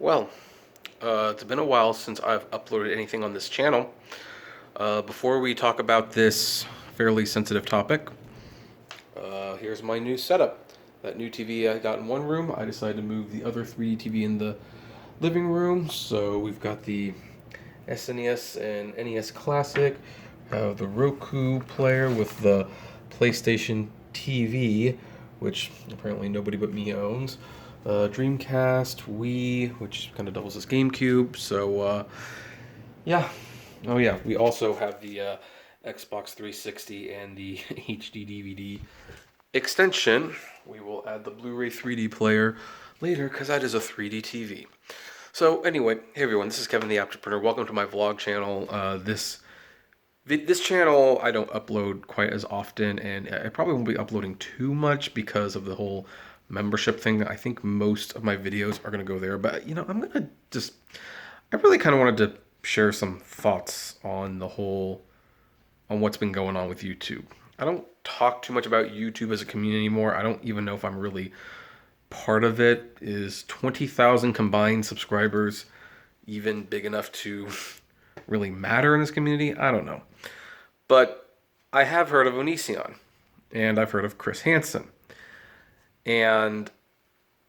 Well, it's been a while since I've uploaded anything on this channel. Before we talk about this fairly sensitive topic, here's my new setup. That new TV I got in one room, I decided to move the other 3D TV in the living room. So we've got the SNES and NES Classic, the Roku player with the PlayStation TV, which apparently nobody but me owns. Dreamcast, Wii, which kind of doubles as GameCube. So, yeah. Oh, yeah. We also have the Xbox 360 and the HD DVD extension. We will add the Blu-ray 3D player later because that is a 3D TV. So, anyway, hey everyone, this is Kevin the Entrepreneur. Welcome to my vlog channel. This channel I don't upload quite as often, and I probably won't be uploading too much because of the whole membership thing. I think most of my videos are going to go there, but I'm going to I really kind of wanted to share some thoughts on on what's been going on with YouTube. I don't talk too much about YouTube as a community anymore. I don't even know if I'm really part of it. Is 20,000 combined subscribers even big enough to really matter in this community? I don't know. But I have heard of Onision, and I've heard of Chris Hansen. And,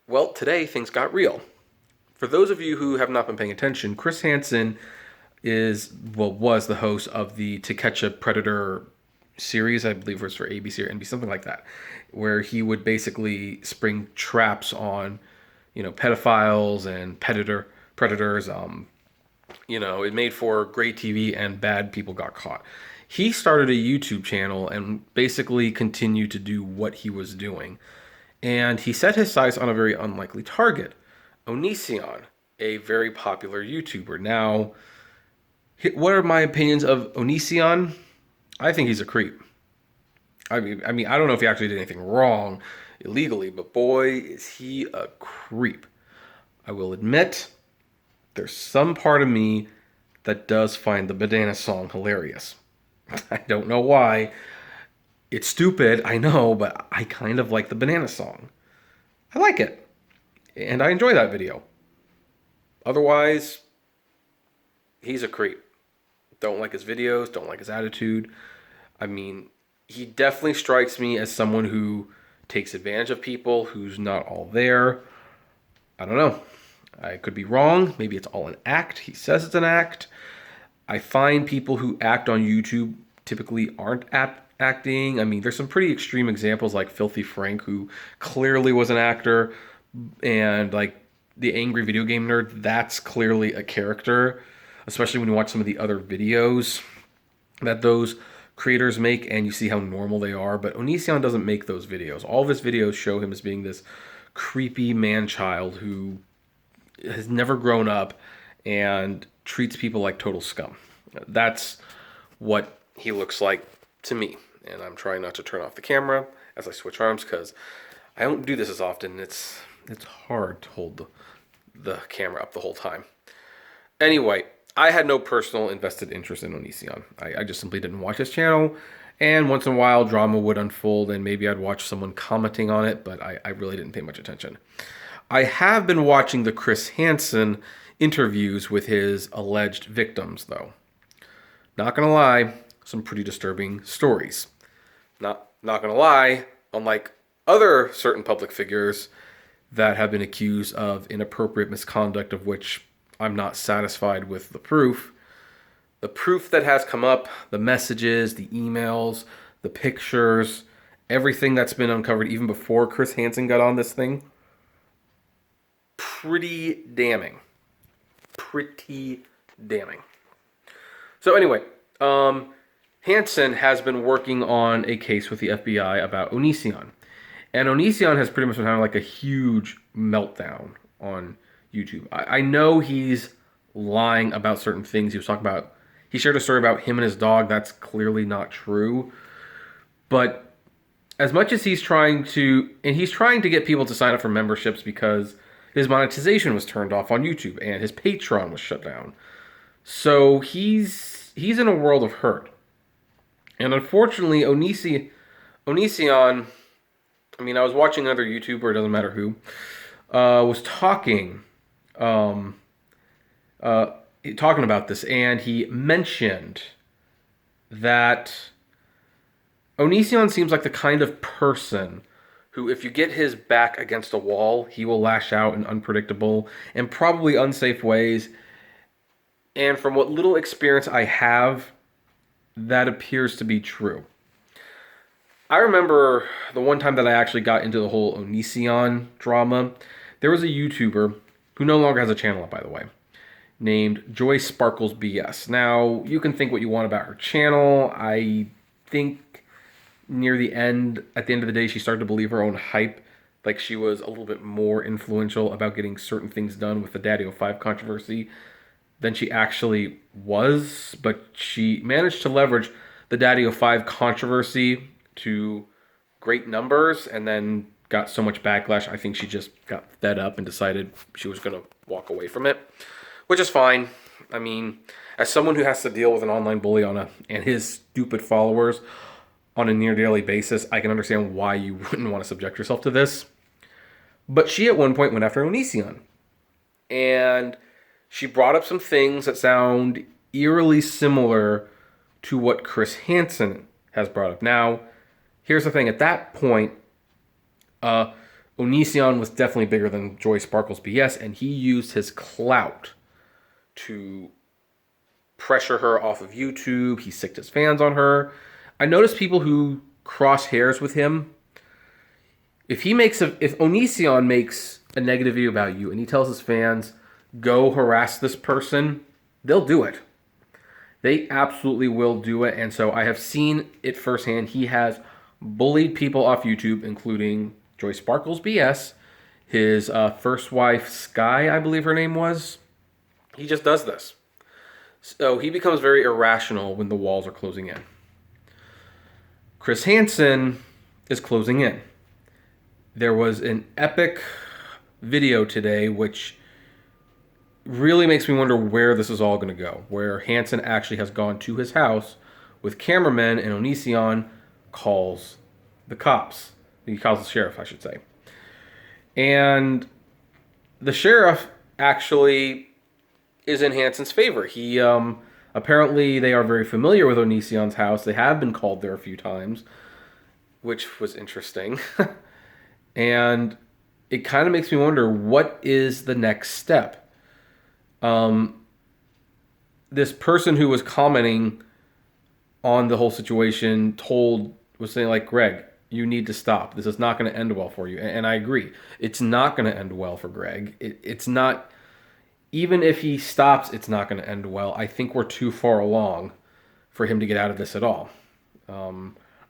well, today things got real. For those of you who have not been paying attention, Chris Hansen was the host of the To Catch a Predator series, I believe it was for ABC or NBC, something like that, where he would basically spring traps on, pedophiles and predators. It made for great TV, and bad people got caught. He started a YouTube channel and basically continued to do what he was doing. And he set his sights on a very unlikely target, Onision, a very popular YouTuber. Now, what are my opinions of Onision? I think he's a creep. I mean, I don't know if he actually did anything wrong illegally, but boy, is he a creep. I will admit, there's some part of me that does find the banana song hilarious. I don't know why. It's stupid, I know, but I kind of like the banana song. I like it. And I enjoy that video. Otherwise, he's a creep. Don't like his videos, don't like his attitude. I mean, he definitely strikes me as someone who takes advantage of people, who's not all there. I don't know. I could be wrong. Maybe it's all an act. He says it's an act. I find people who act on YouTube typically aren't acting. I mean, there's some pretty extreme examples like Filthy Frank, who clearly was an actor, and like the Angry Video Game Nerd, that's clearly a character, especially when you watch some of the other videos that those creators make and you see how normal they are. But Onision doesn't make those videos. All of his videos show him as being this creepy man-child who has never grown up and treats people like total scum. That's what he looks like to me. And I'm trying not to turn off the camera as I switch arms because I don't do this as often. It's hard to hold the camera up the whole time. Anyway, I had no personal invested interest in Onision. I just simply didn't watch his channel. And once in a while, drama would unfold and maybe I'd watch someone commenting on it, but I really didn't pay much attention. I have been watching the Chris Hansen interviews with his alleged victims, though. Not gonna lie, some pretty disturbing stories. Not gonna lie, unlike other certain public figures that have been accused of inappropriate misconduct of which I'm not satisfied with the proof. The proof that has come up, the messages, the emails, the pictures, everything that's been uncovered even before Chris Hansen got on this thing, pretty damning. Pretty damning. So anyway, Hansen has been working on a case with the FBI about Onision. And Onision has pretty much been having like a huge meltdown on YouTube. I know he's lying about certain things. He shared a story about him and his dog. That's clearly not true. But as much as he's trying to get people to sign up for memberships because his monetization was turned off on YouTube and his Patreon was shut down. So he's in a world of hurt. And unfortunately, Onision, I mean, I was watching another YouTuber, it doesn't matter who, was talking um, uh, talking about this, and he mentioned that Onision seems like the kind of person who, if you get his back against a wall, he will lash out in unpredictable and probably unsafe ways. And from what little experience I have, that appears to be true. I remember the one time that I actually got into the whole Onision drama. There was a YouTuber who no longer has a channel up, by the way, named Joy Sparkles BS. Now, you can think what you want about her channel. I think at the end of the day, she started to believe her own hype. Like she was a little bit more influential about getting certain things done with the Daddy 05 controversy than she actually was. But she managed to leverage the Daddy 05 controversy to great numbers and then got so much backlash. I think she just got fed up and decided she was going to walk away from it, which is fine. I mean, as someone who has to deal with an online bully and his stupid followers on a near daily basis, I can understand why you wouldn't want to subject yourself to this. But she at one point went after Onision. And she brought up some things that sound eerily similar to what Chris Hansen has brought up. Now, here's the thing. At that point, Onision was definitely bigger than Joy Sparkles BS, and he used his clout to pressure her off of YouTube. He sicked his fans on her. I noticed people who cross hairs with him. If Onision makes a negative video about you and he tells his fans, go harass this person, they'll do it. They absolutely will do it. And so I have seen it firsthand. He has bullied people off YouTube, including Joy Sparkles BS, his first wife, Sky, I believe her name was. He just does this. So he becomes very irrational when the walls are closing in. Chris Hansen is closing in. There was an epic video today which really makes me wonder where this is all going to go, where Hansen actually has gone to his house with cameramen and Onision calls the cops. He calls the sheriff, I should say. And the sheriff actually is in Hansen's favor. He apparently they are very familiar with Onision's house. They have been called there a few times, which was interesting. And it kind of makes me wonder, what is the next step? This person who was commenting on the whole situation was saying like, Greg, you need to stop. This is not going to end well for you. And I agree. It's not going to end well for Greg. It's not, even if he stops, it's not going to end well. I think we're too far along for him to get out of this at all. I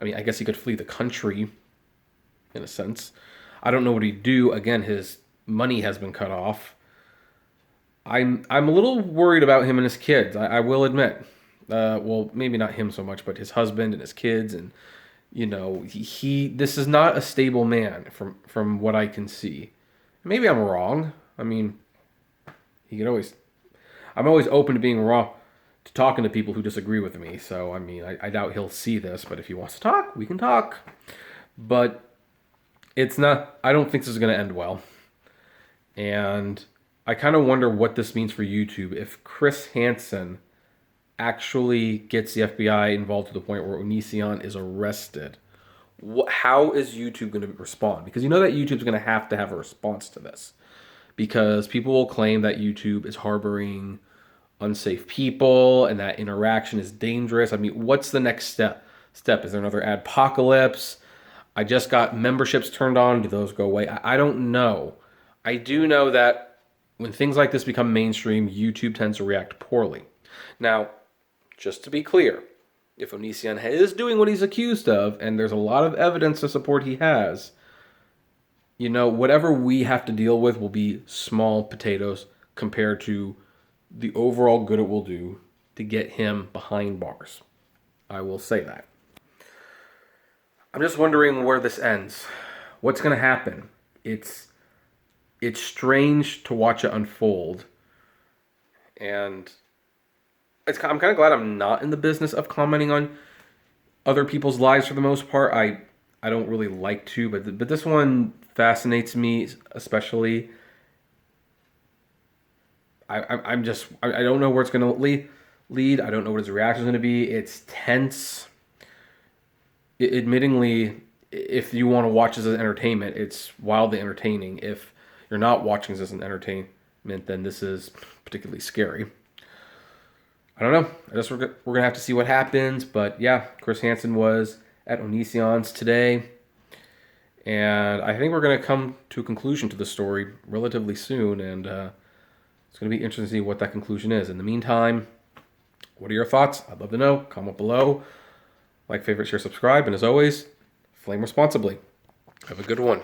mean, I guess he could flee the country in a sense. I don't know what he'd do. Again, his money has been cut off. I'm a little worried about him and his kids. I will admit. Well, maybe not him so much, but his husband and his kids, and this is not a stable man from what I can see. Maybe I'm wrong. I mean, I'm always open to being wrong, to talking to people who disagree with me. So I mean, I doubt he'll see this, but if he wants to talk, we can talk. But it's not, I don't think this is going to end well. And I kind of wonder what this means for YouTube if Chris Hansen actually gets the FBI involved to the point where Onision is arrested. How is YouTube going to respond? Because you know that YouTube's going to have a response to this. Because people will claim that YouTube is harboring unsafe people and that interaction is dangerous. I mean, what's the next step? Is there another adpocalypse? I just got memberships turned on. Do those go away? I don't know. I do know that when things like this become mainstream, YouTube tends to react poorly. Now, just to be clear, if Onision is doing what he's accused of, and there's a lot of evidence to support he has, whatever we have to deal with will be small potatoes compared to the overall good it will do to get him behind bars. I will say that. I'm just wondering where this ends. What's going to happen? It's strange to watch it unfold. And I'm kind of glad I'm not in the business of commenting on other people's lives for the most part. I don't really like to, but this one fascinates me especially. I don't know where it's going to lead. I don't know what his reaction is going to be. It's tense. Admittingly, if you want to watch this as entertainment, it's wildly entertaining. If you're not watching this as an entertainment, then this is particularly scary. I don't know. I guess we're gonna have to see what happens. But yeah, Chris Hansen was at Onisions today, and I think we're gonna come to a conclusion to the story relatively soon. And it's gonna be interesting to see what that conclusion is. In the meantime, what are your thoughts? I'd love to know. Comment below. Like, favorite, share, subscribe, and as always, flame responsibly. Have a good one.